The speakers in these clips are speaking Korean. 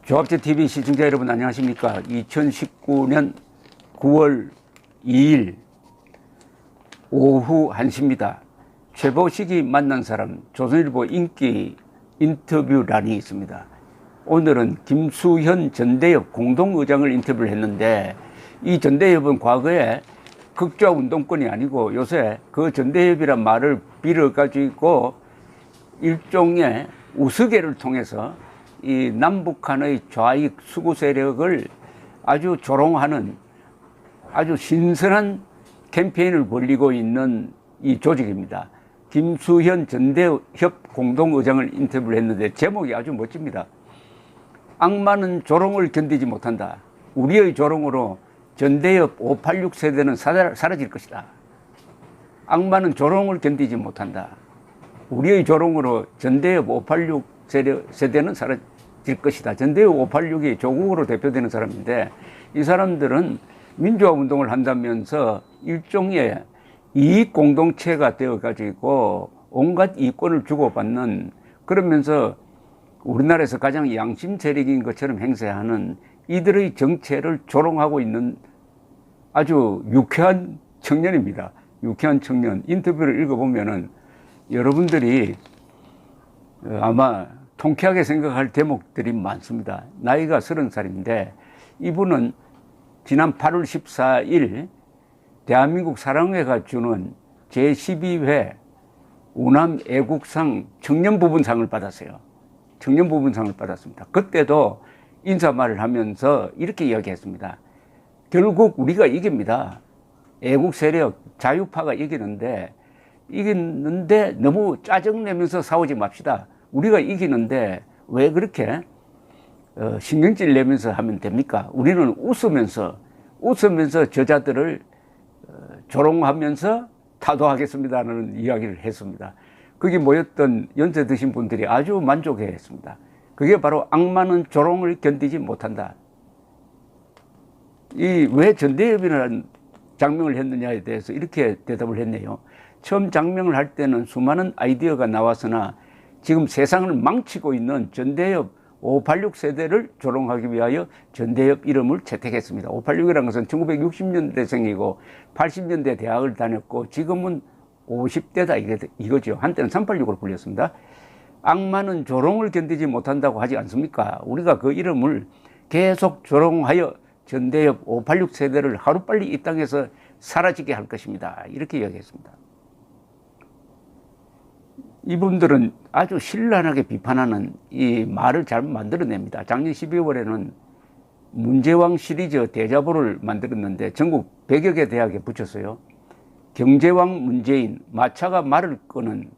조합제TV 시청자 여러분 안녕하십니까. 2019년 9월 2일 오후 1시입니다. 최보식이 만난 사람 조선일보 인기 인터뷰란이 있습니다. 오늘은 김수현 전대협 공동의장을 인터뷰를 했는데, 이 전대협은 과거에 극좌 운동권이 아니고 요새 그 전대협이란 말을 빌어가지고 일종의 우스개를 통해서 이 남북한의 좌익 수구 세력을 아주 조롱하는 아주 신선한 캠페인을 벌이고 있는 이 조직입니다. 김수현 전대협 공동의장을 인터뷰를 했는데 제목이 아주 멋집니다. 악마는 조롱을 견디지 못한다. 우리의 조롱으로 전대협 586 세대는 사라질 것이다. 악마는 조롱을 견디지 못한다. 우리의 조롱으로 전대협 586 세대는 사라질 것이다. 전대협 586이 조국으로 대표되는 사람인데, 이 사람들은 민주화 운동을 한다면서 일종의 이익 공동체가 되어가지고 온갖 이권을 주고받는, 그러면서 우리나라에서 가장 양심 세력인 것처럼 행세하는 이들의 정체를 조롱하고 있는 아주 유쾌한 청년입니다. 유쾌한 청년. 인터뷰를 읽어보면은 여러분들이 아마 통쾌하게 생각할 대목들이 많습니다. 나이가 30살인데 이분은 지난 8월 14일 대한민국 사랑회가 주는 제12회 우남 애국상 청년부분상을 받았어요. 청년부분상을 받았습니다. 그때도 인사말을 하면서 이렇게 이야기했습니다. 결국 우리가 이깁니다. 애국 세력, 자유파가 이기는데 너무 짜증내면서 싸우지 맙시다. 우리가 이기는데 왜 그렇게 신경질 내면서 하면 됩니까? 우리는 웃으면서 저자들을 조롱하면서 타도하겠습니다라는 이야기를 했습니다. 거기 모였던 연세 드신 분들이 아주 만족해 했습니다. 그게 바로 악마는 조롱을 견디지 못한다. 왜 전대협이라는 장명을 했느냐에 대해서 이렇게 대답을 했네요. 처음 장명을 할 때는 수많은 아이디어가 나왔으나 지금 세상을 망치고 있는 전대협 586 세대를 조롱하기 위하여 전대협 이름을 채택했습니다. 586이라는 것은 1960년대생이고 80년대 대학을 다녔고 지금은 50대다 이거죠. 한때는 386으로 불렸습니다. 악마는 조롱을 견디지 못한다고 하지 않습니까? 우리가 그 이름을 계속 조롱하여 전대협 586 세대를 하루빨리 이 땅에서 사라지게 할 것입니다. 이렇게 이야기했습니다. 이분들은 아주 신랄하게 비판하는 이 말을 잘 만들어냅니다. 작년 12월에는 문제왕 시리즈 대자보를 만들었는데 전국 100여 개 대학에 붙였어요. 경제왕 문재인, 마차가 말을 끄는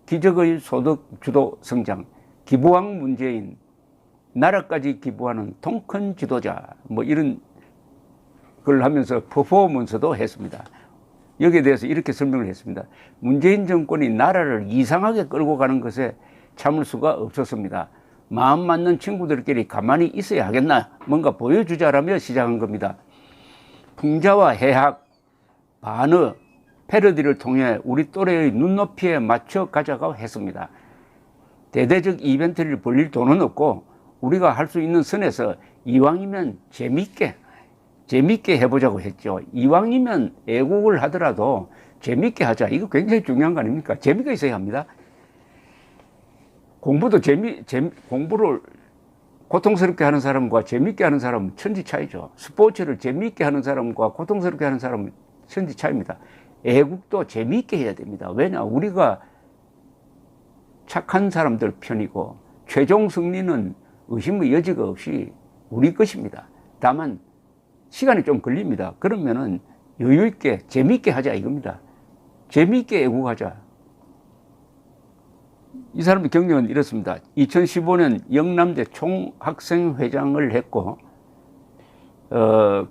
기적의 소득 주도 성장, 기부왕 문재인, 나라까지 기부하는 통큰 지도자, 뭐 이런 걸 하면서 퍼포먼스도 했습니다. 여기에 대해서 이렇게 설명을 했습니다. 문재인 정권이 나라를 이상하게 끌고 가는 것에 참을 수가 없었습니다. 마음 맞는 친구들끼리 가만히 있어야 하겠나, 뭔가 보여주자라며 시작한 겁니다. 풍자와 해학, 반어, 패러디를 통해 우리 또래의 눈높이에 맞춰 가자고 했습니다. 대대적 이벤트를 벌릴 돈은 없고 우리가 할 수 있는 선에서 이왕이면 재밌게 해보자고 했죠. 이왕이면 애국을 하더라도 재밌게 하자. 이거 굉장히 중요한 거 아닙니까? 재미가 있어야 합니다. 공부도 공부를 고통스럽게 하는 사람과 재밌게 하는 사람은 천지 차이죠. 스포츠를 재밌게 하는 사람과 고통스럽게 하는 사람은 천지 차이입니다. 애국도 재밌게 해야 됩니다. 왜냐? 우리가 착한 사람들 편이고 최종 승리는 의심의 여지가 없이 우리 것입니다. 다만 시간이 좀 걸립니다. 그러면은 여유있게 재미있게 하자 이겁니다. 재미있게 애국하자. 이 사람의 경력은 이렇습니다. 2015년 영남대 총학생회장을 했고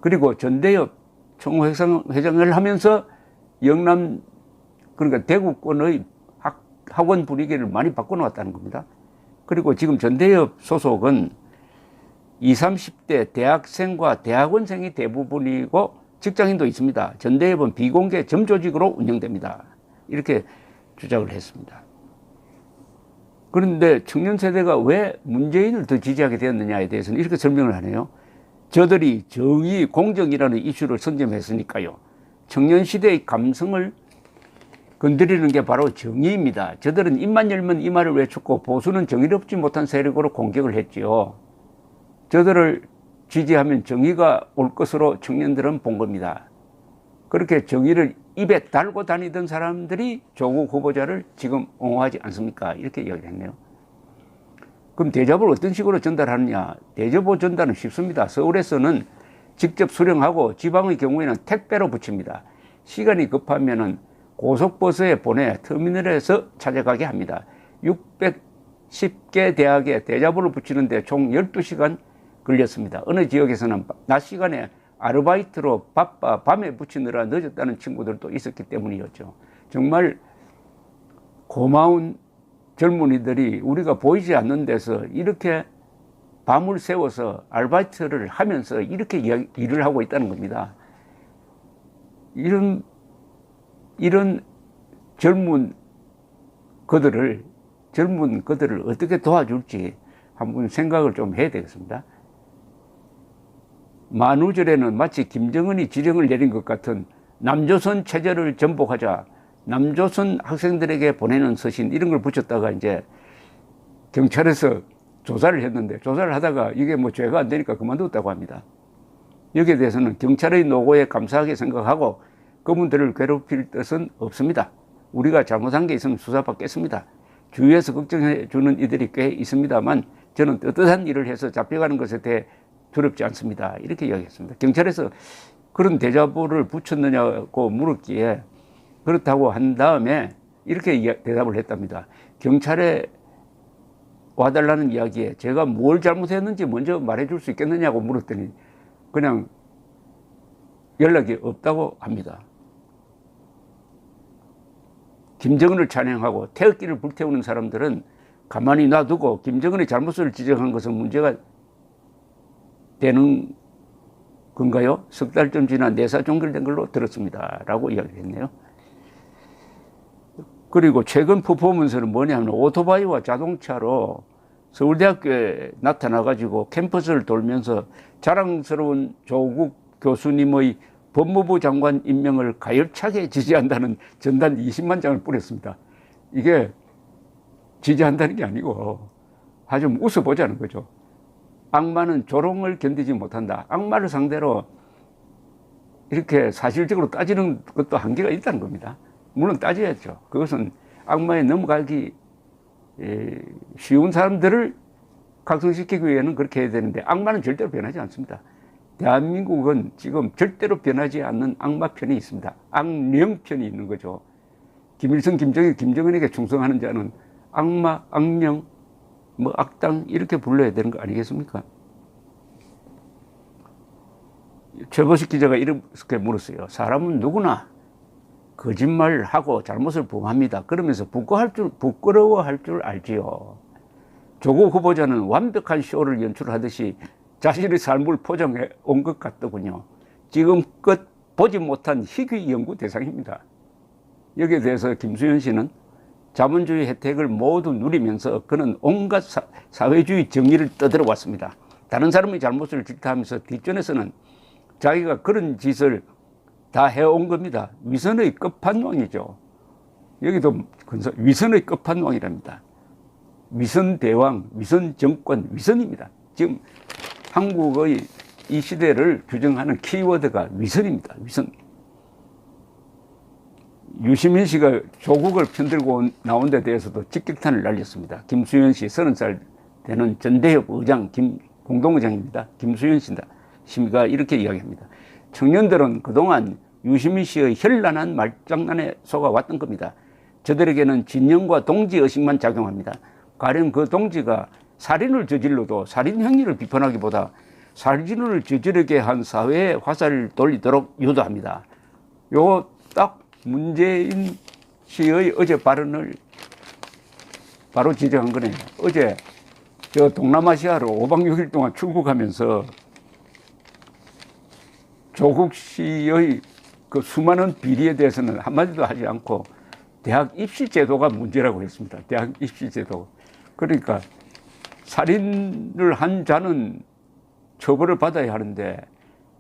그리고 전대협 총회장을 하면서 영남, 그러니까 대구권의 학원 분위기를 많이 바꿔놓았다는 겁니다. 그리고 지금 전대협 소속은 20, 30대 대학생과 대학원생이 대부분이고 직장인도 있습니다. 전대협은 비공개 점조직으로 운영됩니다. 이렇게 주장을 했습니다. 그런데 청년 세대가 왜 문재인을 더 지지하게 되었느냐에 대해서는 이렇게 설명을 하네요. 저들이 정의, 공정이라는 이슈를 선점했으니까요. 청년 시대의 감성을 건드리는 게 바로 정의입니다. 저들은 입만 열면 이 말을 외쳤고 보수는 정의롭지 못한 세력으로 공격을 했지요. 저들을 지지하면 정의가 올 것으로 청년들은 본 겁니다. 그렇게 정의를 입에 달고 다니던 사람들이 조국 후보자를 지금 옹호하지 않습니까? 이렇게 이야기했네요. 그럼 대접을 어떤 식으로 전달하느냐? 대접을 전달은 쉽습니다. 서울에서는 직접 수령하고 지방의 경우에는 택배로 붙입니다. 시간이 급하면은 고속버스에 보내 터미널에서 찾아가게 합니다. 610개 대학에 대자보를 붙이는데 총 12시간 걸렸습니다. 어느 지역에서는 낮 시간에 아르바이트로 바빠 밤에 붙이느라 늦었다는 친구들도 있었기 때문이었죠. 정말 고마운 젊은이들이 우리가 보이지 않는 데서 이렇게 밤을 새워서 아르바이트를 하면서 이렇게 일을 하고 있다는 겁니다. 이런 젊은 그들을 어떻게 도와줄지 한번 생각을 좀 해야 되겠습니다. 만우절에는 마치 김정은이 지령을 내린 것 같은 남조선 체제를 전복하자, 남조선 학생들에게 보내는 서신 이런 걸 붙였다가 이제 경찰에서 조사를 했는데, 조사를 하다가 이게 뭐 죄가 안 되니까 그만뒀다고 합니다. 여기에 대해서는 경찰의 노고에 감사하게 생각하고 그분들을 괴롭힐 뜻은 없습니다. 우리가 잘못한 게 있으면 수사받겠습니다. 주위에서 걱정해 주는 이들이 꽤 있습니다만 저는 떳떳한 일을 해서 잡혀가는 것에 대해 두렵지 않습니다. 이렇게 이야기했습니다. 경찰에서 그런 대자보를 붙였느냐고 물었기에 그렇다고 한 다음에 이렇게 대답을 했답니다. 경찰에 와달라는 이야기에 제가 뭘 잘못했는지 먼저 말해줄 수 있겠느냐고 물었더니 그냥 연락이 없다고 합니다. 김정은을 찬양하고 태극기를 불태우는 사람들은 가만히 놔두고 김정은의 잘못을 지적한 것은 문제가 되는 건가요? 석 달쯤 지나 내사 종결된 걸로 들었습니다. 라고 이야기했네요. 그리고 최근 퍼포먼스는 뭐냐면 오토바이와 자동차로 서울대학교에 나타나가지고 캠퍼스를 돌면서 자랑스러운 조국 교수님의 법무부 장관 임명을 가열차게 지지한다는 전단 20만 장을 뿌렸습니다. 이게 지지한다는 게 아니고 아주 웃어보자는 거죠. 악마는 조롱을 견디지 못한다. 악마를 상대로 이렇게 사실적으로 따지는 것도 한계가 있다는 겁니다. 물론 따져야죠. 그것은 악마에 넘어가기 쉬운 사람들을 각성시키기 위해는 그렇게 해야 되는데 악마는 절대로 변하지 않습니다. 대한민국은 지금 절대로 변하지 않는 악마 편이 있습니다. 악령 편이 있는 거죠. 김일성, 김정일, 김정은에게 충성하는 자는 악마, 악령, 뭐 악당 이렇게 불러야 되는 거 아니겠습니까? 최보식 기자가 이렇게 물었어요. 사람은 누구나 거짓말하고 잘못을 범합니다. 그러면서 부끄러워할 줄 알지요. 조국 후보자는 완벽한 쇼를 연출하듯이 자신의 삶을 포장해 온 것 같더군요. 지금껏 보지 못한 희귀 연구 대상입니다. 여기에 대해서 김수현 씨는 자본주의 혜택을 모두 누리면서 그는 온갖 사회주의 정의를 떠들어 왔습니다. 다른 사람의 잘못을 질타하면서 뒷전에서는 자기가 그런 짓을 다 해온 겁니다. 위선의 끝판왕이죠. 여기도 위선의 끝판왕이랍니다. 위선 대왕, 위선 정권, 위선입니다. 지금 한국의 이 시대를 규정하는 키워드가 위선입니다. 위선. 유시민 씨가 조국을 편들고 나온 데 대해서도 직격탄을 날렸습니다. 김수현 씨 30살 되는 전대협 의장, 공동의장입니다. 김수현 씨가 이렇게 이야기합니다. 청년들은 그동안 유시민 씨의 현란한 말장난에 속아왔던 겁니다. 저들에게는 진영과 동지 의식만 작용합니다. 가령 그 동지가 살인을 저질러도 살인 행위를 비판하기보다 살인을 저지르게 한 사회에 화살을 돌리도록 유도합니다. 요거 딱 문재인 씨의 어제 발언을 바로 지적한 거네요. 어제 저 동남아시아로 5박 6일 동안 출국하면서 조국 씨의 그 수많은 비리에 대해서는 한마디도 하지 않고 대학 입시 제도가 문제라고 했습니다. 대학 입시 제도. 그러니까 살인을 한 자는 처벌을 받아야 하는데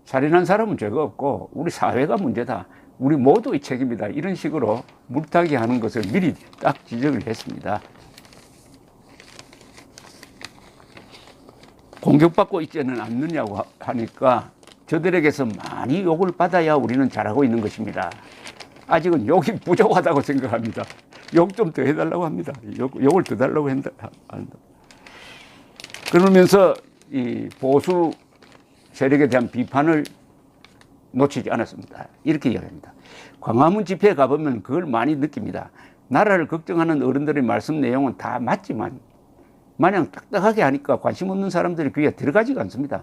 살인한 사람은 죄가 없고 우리 사회가 문제다. 우리 모두의 책임이다. 이런 식으로 물타기 하는 것을 미리 딱 지적을 했습니다. 공격받고 있지는 않느냐고 하니까 저들에게서 많이 욕을 받아야 우리는 잘하고 있는 것입니다. 아직은 욕이 부족하다고 생각합니다. 욕 좀 더 해달라고 합니다. 욕을 더 달라고 한다. 그러면서 이 보수 세력에 대한 비판을 놓치지 않았습니다. 이렇게 이야기합니다. 광화문 집회에 가보면 그걸 많이 느낍니다. 나라를 걱정하는 어른들의 말씀 내용은 다 맞지만 마냥 딱딱하게 하니까 관심 없는 사람들이 귀에 들어가지가 않습니다.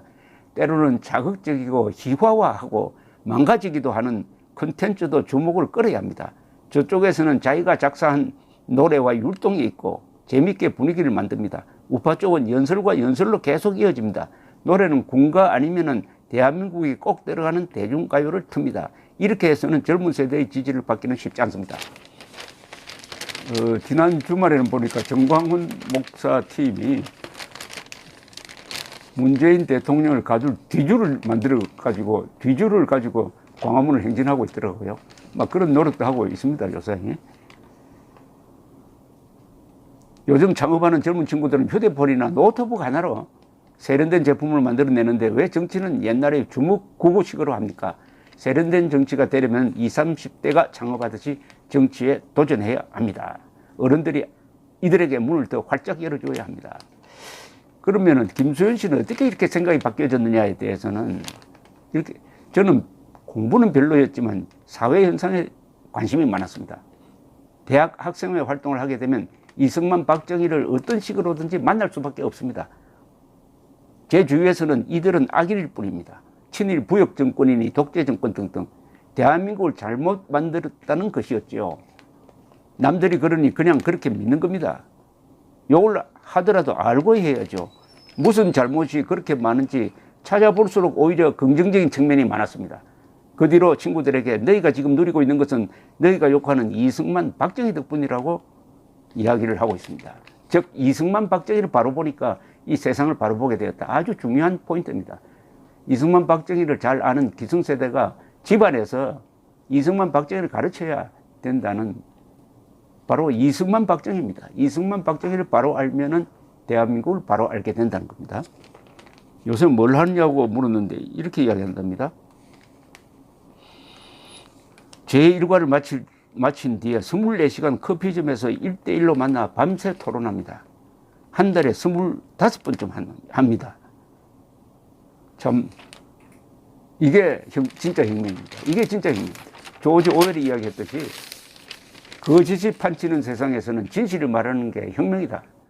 때로는 자극적이고 희화화하고 망가지기도 하는 콘텐츠도 주목을 끌어야 합니다. 저쪽에서는 자기가 작사한 노래와 율동이 있고 재미있게 분위기를 만듭니다. 우파 쪽은 연설과 연설로 계속 이어집니다. 노래는 군가 아니면은 대한민국이 꼭 들어가는 대중가요를 틉니다. 이렇게 해서는 젊은 세대의 지지를 받기는 쉽지 않습니다. 지난 주말에는 보니까 정광훈 목사 팀이 문재인 대통령을 가둘 뒤주를 만들어가지고 뒤주를 가지고 광화문을 행진하고 있더라고요. 막 그런 노력도 하고 있습니다, 요새. 요즘 창업하는 젊은 친구들은 휴대폰이나 노트북 하나로 세련된 제품을 만들어내는데 왜 정치는 옛날에 주먹구구식으로 합니까? 세련된 정치가 되려면 20, 30대가 창업하듯이 정치에 도전해야 합니다. 어른들이 이들에게 문을 더 활짝 열어줘야 합니다. 그러면은 김수현 씨는 어떻게 이렇게 생각이 바뀌어졌느냐에 대해서는 이렇게 저는 공부는 별로였지만 사회 현상에 관심이 많았습니다. 대학 학생회 활동을 하게 되면 이승만, 박정희를 어떤 식으로든지 만날 수밖에 없습니다. 제 주위에서는 이들은 악일일 뿐입니다. 친일 부역 정권이니 독재 정권 등등 대한민국을 잘못 만들었다는 것이었죠. 남들이 그러니 그냥 그렇게 믿는 겁니다. 욕을 하더라도 알고 해야죠. 무슨 잘못이 그렇게 많은지 찾아볼수록 오히려 긍정적인 측면이 많았습니다. 그 뒤로 친구들에게 너희가 지금 누리고 있는 것은 너희가 욕하는 이승만, 박정희 덕분이라고 이야기를 하고 있습니다. 즉 이승만, 박정희를 바로 보니까 이 세상을 바로 보게 되었다. 아주 중요한 포인트입니다. 이승만, 박정희를 잘 아는 기성세대가 집안에서 이승만, 박정희를 가르쳐야 된다는 바로 이승만, 박정희입니다. 이승만, 박정희를 바로 알면은 대한민국을 바로 알게 된다는 겁니다. 요새 뭘 하느냐고 물었는데 이렇게 이야기한답니다. 제1과를 마친 뒤에 24시간 커피점에서 1대1로 만나 밤새 토론합니다. 한 달에 25번쯤 합니다. 참 이게 진짜 혁명입니다. 이게 진짜 혁명입니다. 조지 오웰이 이야기했듯이 거짓이 판치는 세상에서는 진실을 말하는 게 혁명이다.